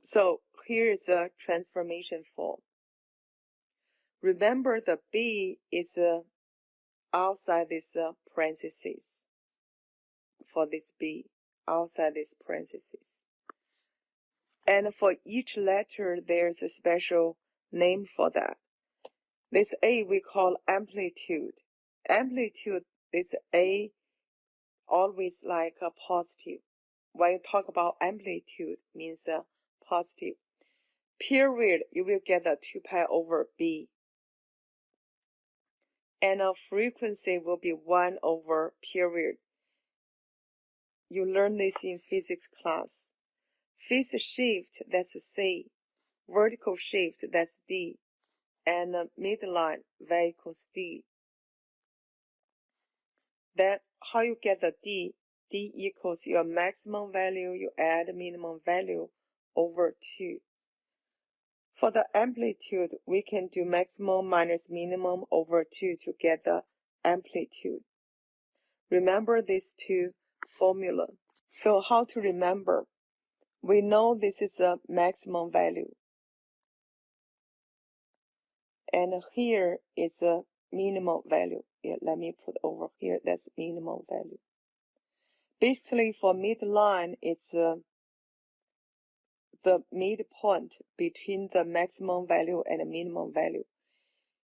So here is a transformation form. Remember the b is outside this parenthesis. For this b, outside this parenthesis. And for each letter, there's a special name for that. This a we call amplitude. Amplitude, this a always like a positive. When you talk about amplitude, means positive. Period, you will get a 2 pi over b. And a frequency will be 1 over period. You learn this in physics class. Phase shift, that's C. Vertical shift, that's D. And midline, V equals D. Then how you get the D? D equals your maximum value, you add minimum value over 2. For the amplitude, we can do maximum minus minimum over 2 to get the amplitude. Remember these two formula. So how to remember? We know this is a maximum value. And here is a minimum value. Yeah, let me put over here, that's minimum value. Basically, for midline, it's the midpoint between the maximum value and the minimum value.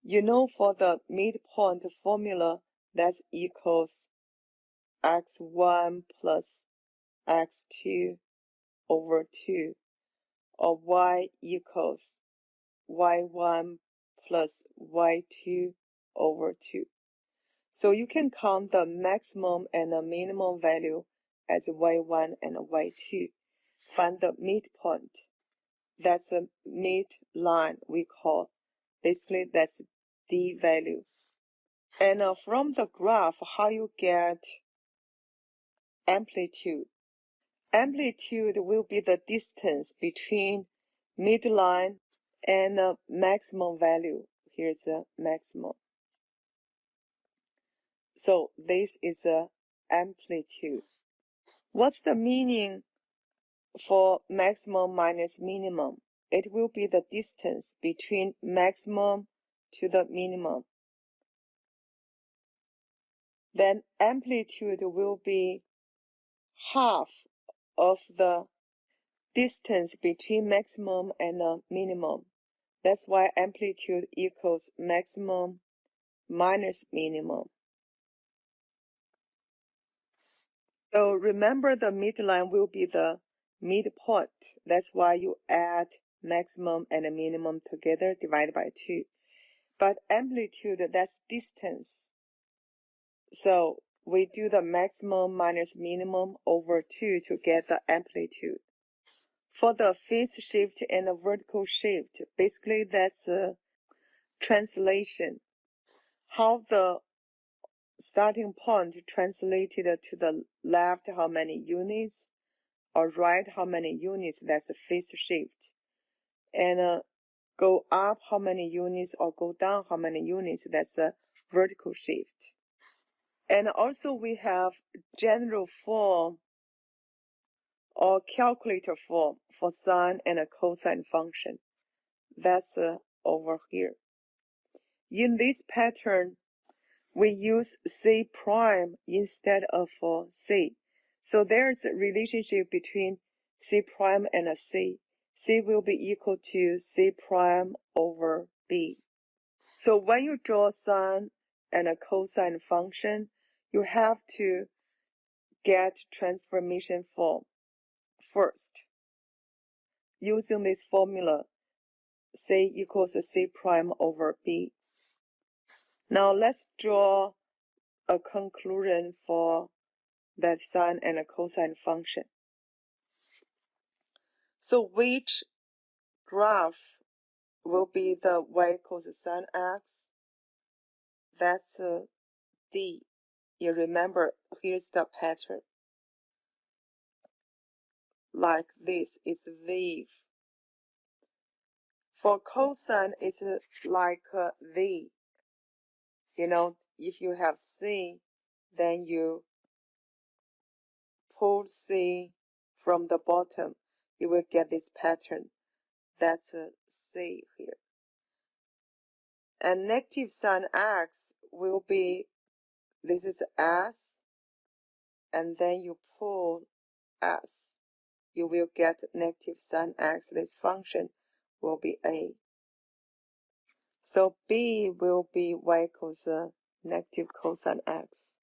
You know, for the midpoint formula, that equals x1 plus x2 over 2, or y equals y1 plus y2 over 2. So you can count the maximum and the minimum value as y1 and y2. Find the midpoint. That's a midline we call. Basically, that's D value. And from the graph, how you get amplitude? Amplitude will be the distance between midline and the maximum value. Here's the maximum. So this is a amplitude. What's the meaning for maximum minus minimum? It will be the distance between maximum to the minimum. Then amplitude will be half of the distance between maximum and the minimum. That's why amplitude equals maximum minus minimum. So remember, the midline will be the midpoint. That's why you add maximum and minimum together, divided by 2. But amplitude, that's distance. So we do the maximum minus minimum over 2 to get the amplitude. For the phase shift and the vertical shift, basically that's a translation. How the starting point translated to the left, how many units, or right, how many units, that's a phase shift. And go up how many units, or go down how many units, that's a vertical shift. And also we have general form or calculator form for sine and a cosine function. That's over here. In this pattern, we use C prime instead of C. So there's a relationship between C prime and a C. C will be equal to C prime over B. So when you draw sine and a cosine function, you have to get transformation form first. Using this formula, C equals C prime over B. Now let's draw a conclusion for that sine and a cosine function. So which graph will be the y equals sine x? That's D. You remember, here's the pattern. Like this, it's wave. For cosine, it's like V. You know, if you have C, then you pull C from the bottom. you will get this pattern. That's a C here. And negative sine x will be, this is S, and then you pull S. You will get negative sine x. This function will be A. So B will be y equals negative cosine x.